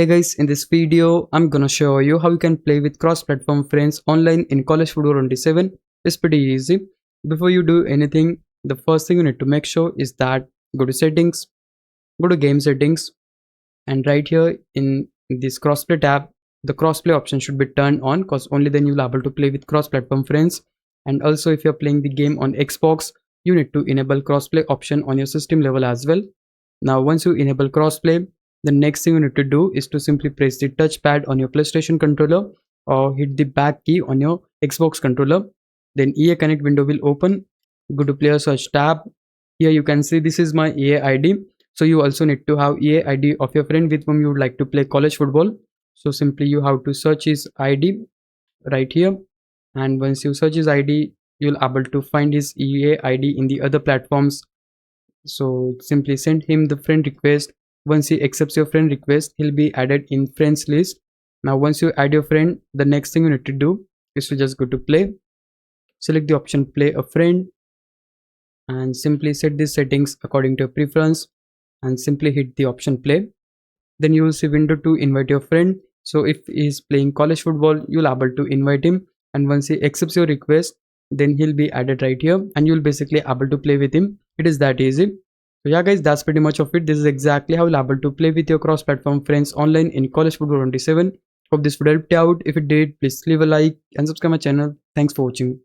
Hey guys, in this video, I'm gonna show you how you can play with cross-platform friends online in College Football 27. It's pretty easy. Before you do anything, the first thing you need to make sure is that go to settings, go to game settings, and right here in this crossplay tab, the crossplay option should be turned on because only then you'll be able to play with cross-platform friends. And also if you're playing the game on Xbox, you need to enable crossplay option on your system level as well. Now once you enable crossplay, the next thing you need to do is to simply press the touchpad on your PlayStation controller or hit the back key on your Xbox controller. Then EA Connect window will open. Go to player search tab. Here you can see this is my EA ID. So you also need to have EA ID of your friend with whom you would like to play college football. So simply you have to search his ID right here. And once you search his ID, you'll able to find his EA ID in the other platforms. So simply send him the friend request. Once he accepts your friend request, he'll be added in friends list. Now once you add your friend, the next thing you need to do is to just go to play, select the option play a friend, and simply set these settings according to your preference and simply hit the option play. Then you will see window to invite your friend. So if he is playing college football, you'll able to invite him, and once he accepts your request, then he'll be added right here and you'll basically able to play with him. It is that easy. So yeah guys, that's pretty much of it. This is exactly how you'll able to play with your cross-platform friends online in College Football 27. Hope this video helped you out. If it did, please leave a like and subscribe my channel. Thanks for watching.